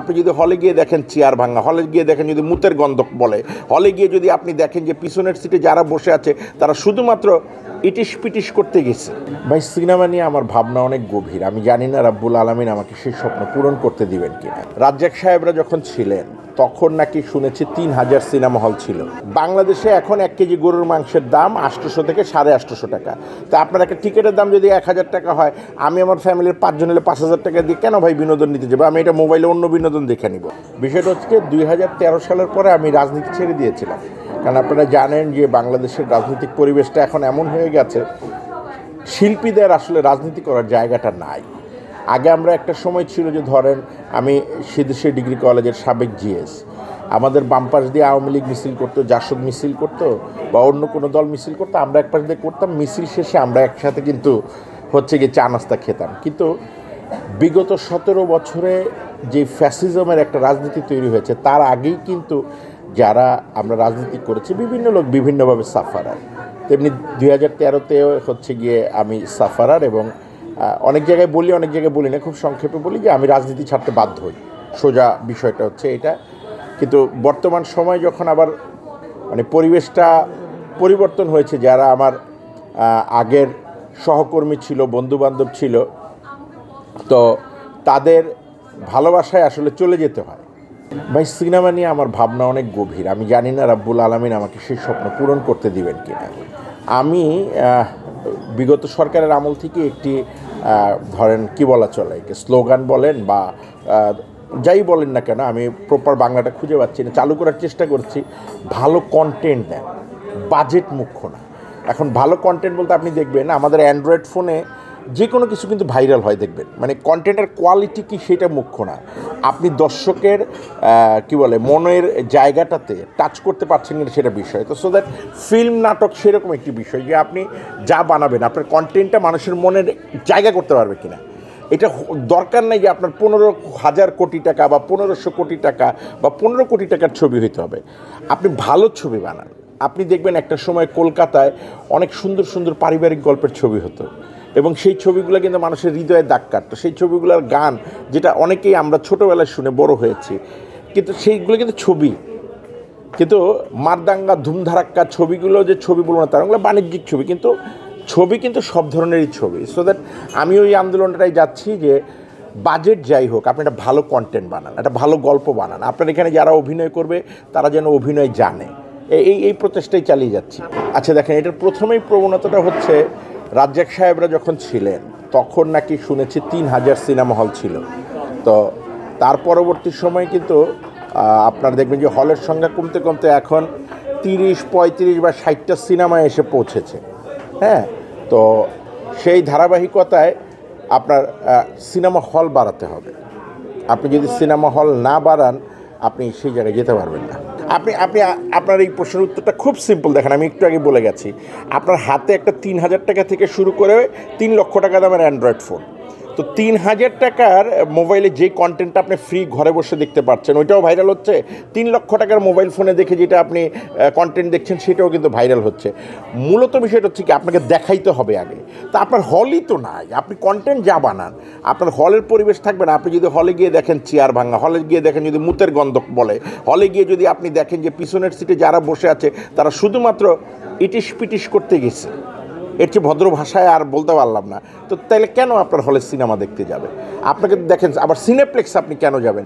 আপনি যদি হলে গিয়ে দেখেন চেয়ার ভাঙা, হলে গিয়ে দেখেন যদি মুতের গন্ধ বলে, হলে গিয়ে যদি আপনি দেখেন যে পিছনের সিটে যারা বসে আছে তারা শুধুমাত্র ইটিস পিটিস করতে গেছে। ভাই, সিনেমা নিয়ে আমার ভাবনা অনেক গভীর। আমি জানি না রাব্বুল আলামিন আমাকে সেই স্বপ্ন পূরণ করতে দিবেন কিনা। রাজ্জাক সাহেবরা যখন ছিলেন তখন নাকি শুনেছি 3000 সিনেমা হল ছিল। বাংলাদেশে এখন 1 কেজি গরুর মাংসের দাম 800 থেকে 850 টাকা। তা আপনার একটা টিকিটের দাম যদি 1000 টাকা হয়, আমি আমার ফ্যামিলির 5 জন হলে 5000 টাকা দিয়ে কেন ভাই বিনোদন নিতে যাবো? আমি এটা মোবাইলে অন্য বিনোদন দেখে নিব। বিষয়টা হচ্ছে 2013 সালের পরে আমি রাজনীতি ছেড়ে দিয়েছিলাম। কারণ আপনারা জানেন যে বাংলাদেশের রাজনৈতিক পরিবেশটা এখন এমন হয়ে গেছে, শিল্পীদের আসলে রাজনীতি করার জায়গাটা নাই। আগে আমরা একটা সময় ছিল যে ধরেন আমি সিদ্ধেশ্বর ডিগ্রি কলেজের সাবেক জিএস, আমাদের বাম পাশ দিয়ে আওয়ামী লীগ মিছিল করতো, জাসদ মিছিল করতো বা অন্য কোনো দল মিছিল করতো, আমরা এক পাশ দিয়ে করতাম। মিছিল শেষে আমরা একসাথে কিন্তু হচ্ছে গিয়ে চা নাস্তা খেতাম। কিন্তু বিগত 17 বছরে যে ফ্যাসিজমের একটা রাজনীতি তৈরি হয়েছে, তার আগেই কিন্তু যারা আমরা রাজনীতি করেছি বিভিন্ন লোক বিভিন্নভাবে সাফারার, তেমনি 2013-তেও হচ্ছে গিয়ে আমি সাফারার। এবং অনেক জায়গায় বলি, অনেক জায়গায় বলি না, খুব সংক্ষেপে বলি যে আমি রাজনীতি ছাড়তে বাধ্য হই। সোজা বিষয়টা হচ্ছে এটা। কিন্তু বর্তমান সময় যখন আবার মানে পরিবেশটা পরিবর্তন হয়েছে, যারা আমার আগের সহকর্মী ছিল, বন্ধুবান্ধব ছিল, তো তাদের ভালোবাসায় আসলে চলে যেতে হয়। ভাই, সিনেমা নিয়ে আমার ভাবনা অনেক গভীর। আমি জানি না রাব্বুল আলামিন আমাকে সেই স্বপ্ন পূরণ করতে দিবেন কিনা। আমি বিগত সরকারের আমল থেকে একটি ধরেন কি বলা চলে, স্লোগান বলেন বা যাই বলেন না কেন, আমি প্রপার বাংলাটা খুঁজে পাচ্ছি না, চালু করার চেষ্টা করছি। ভালো কন্টেন্ট দেন, বাজেট মুখ্য না। এখন ভালো কন্টেন্ট বলতে আপনি দেখবেন আমাদের অ্যান্ড্রয়েড ফোনে যে কোনো কিছু কিন্তু ভাইরাল হয়, দেখবেন। মানে কন্টেন্টের কোয়ালিটি কি সেটা মুখ্য না, আপনি দর্শকের কি বলে মনের জায়গাটাতে টাচ করতে পারছেন কিনা সেটা বিষয়। তো সো দ্যাট ফিল্ম নাটক সেরকম একটি বিষয় যে আপনি যা বানাবেন আপনার কন্টেন্টটা মানুষের মনের জায়গা করতে পারবে কিনা। এটা দরকার নেই যে আপনার 15,000 কোটি টাকা বা 1500 কোটি টাকা বা 15 কোটি টাকার ছবি হইতে হবে। আপনি ভালো ছবি বানান। আপনি দেখবেন একটা সময় কলকাতায় অনেক সুন্দর সুন্দর পারিবারিক গল্পের ছবি হতো এবং সেই ছবিগুলো কিন্তু মানুষের হৃদয়ে দাগ কাটতো। সেই ছবিগুলোর গান যেটা অনেকেই আমরা ছোটোবেলায় শুনে বড় হয়েছি, কিন্তু সেইগুলো কিন্তু ছবি, কিন্তু মারদাঙ্গা ধুমধারাক্কা ছবিগুলো যে ছবি বলবো না, তারগুলো বাণিজ্যিক ছবি, কিন্তু ছবি কিন্তু সব ধরনেরই ছবি। সো দ্যাট আমি ওই আন্দোলনটাই যাচ্ছি যে বাজেট যাই হোক, আপনি একটা ভালো কন্টেন্ট বানান, একটা ভালো গল্প বানান, আপনার এখানে যারা অভিনয় করবে তারা যেন অভিনয় জানে, এই প্রচেষ্টাই চালিয়ে যাচ্ছি। আচ্ছা দেখেন, এটার প্রথমেই প্রবণতাটা হচ্ছে রাজ্জাক সাহেবরা যখন ছিলেন তখন নাকি শুনেছি 3000 সিনেমা হল ছিল। তো তার পরবর্তী সময় কিন্তু আপনারা দেখবেন যে হলের সংখ্যা কমতে কমতে এখন 30, 35 বা 60টা সিনেমায় এসে পৌঁছেছে। হ্যাঁ, তো সেই ধারাবাহিকতায় আপনার সিনেমা হল বাড়াতে হবে। আপনি যদি সিনেমা হল না বাড়ান, আপনি সেই জায়গায় যেতে পারবেন না। আপনার এই প্রশ্নের উত্তরটা খুব সিম্পল। দেখেন, আমি একটু আগে বলে গেছি, আপনার হাতে একটা 3000 টাকা থেকে শুরু করে 3 লক্ষ টাকা দামের অ্যান্ড্রয়েড ফোন, তো 3000 টাকার মোবাইলে যে কন্টেন্টটা আপনি ফ্রি ঘরে বসে দেখতে পাচ্ছেন ওইটাও ভাইরাল হচ্ছে। 3 লক্ষ টাকার মোবাইল ফোনে দেখে যেটা আপনি কন্টেন্ট দেখছেন সেটাও কিন্তু ভাইরাল হচ্ছে। মূলত বিষয়টা হচ্ছে কি, আপনাকে দেখাইতে হবে আগে। তা আপনার হলই তো নাই, আপনি কন্টেন্ট যা বানান, আপনার হলের পরিবেশ থাকবে না। আপনি যদি হলে গিয়ে দেখেন চেয়ার ভাঙা, হলে গিয়ে দেখেন যদি মুতের গন্ধ বলে, হলে গিয়ে যদি আপনি দেখেন যে পিছনের সিটে যারা বসে আছে তারা শুধুমাত্র ইটিস পিটিস করতে গেছে, এর চেয়ে ভদ্র ভাষায় আর বলতে পারলাম না। তো তাহলে কেন আপনার হলে সিনেমা দেখতে যাবে? আপনাকে দেখেন আবার সিনেপ্লেক্স আপনি কেন যাবেন?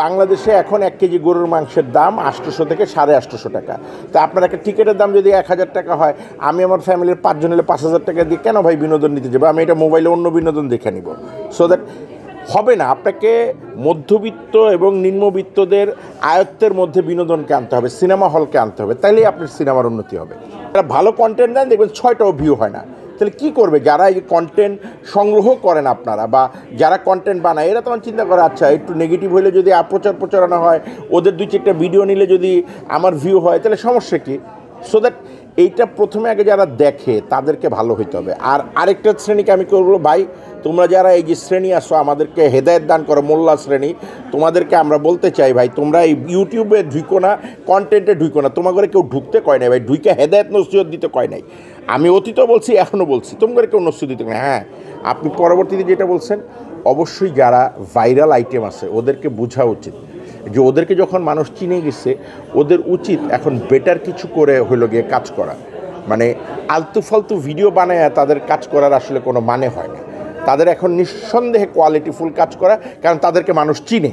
বাংলাদেশে এখন 1 কেজি গরুর মাংসের দাম 800 থেকে 850 টাকা। তা আপনার একটা টিকিটের দাম যদি 1000 টাকা হয়, আমি আমার ফ্যামিলির 5 জন হলে 5000 টাকা দিয়ে কেন ভাই বিনোদন নিতে যাবো? আমি এটা মোবাইলে অন্য বিনোদন দেখে নিব। সো দ্যাট হবে না। আপনাকে মধ্যবিত্ত এবং নিম্নবিত্তদের আয়ত্তের মধ্যে বিনোদনকে আনতে হবে, সিনেমা হলকে আনতে হবে, তাইলেই আপনার সিনেমার উন্নতি হবে। যারা ভালো কন্টেন্ট দেন দেখবেন 6টাও ভিউ হয় না। তাহলে কী করবে যারা এই কন্টেন্ট সংগ্রহ করেন আপনারা, বা যারা কন্টেন্ট বানায়, এরা তখন চিন্তা করে আচ্ছা একটু নেগেটিভ হলে যদি প্রচারণা হয়, ওদের 2-4টা ভিডিও নিলে যদি আমার ভিউ হয়, তাহলে সমস্যা কী? সো দ্যাট এইটা প্রথমে আগে যারা দেখে তাদেরকে ভালো হইতে হবে। আর আরেকটা শ্রেণীকে আমি করবো, ভাই তোমরা যারা এই যে শ্রেণী আসো আমাদেরকে হেদায়েত দান করো, মোল্লা শ্রেণী, তোমাদেরকে আমরা বলতে চাই ভাই, তোমরা এই ইউটিউবে ঢুকো না, কন্টেন্টে ঢুকো না। তোমাদের কেউ ঢুকতে কয় নাই ভাই, ঢুকে হেদায়েত নসিহত দিতে কয় নাই। আমি অতীতও বলছি, এখনও বলছি, তোমাদের কেউ নসিহত দিতে কয় না। হ্যাঁ, আপনি পরবর্তীতে যেটা বলছেন অবশ্যই যারা ভাইরাল আইটেম আছে ওদেরকে বোঝা উচিত যে ওদেরকে যখন মানুষ চিনে গেছে ওদের উচিত এখন বেটার কিছু করে হইলো গিয়ে কাজ করা। মানে আলতু ফালতু ভিডিও বানায় তাদের কাজ করার আসলে কোনো মানে হয় না। তাদের এখন নিঃসন্দেহে কোয়ালিটিফুল কাজ করা, কারণ তাদেরকে মানুষ চিনে।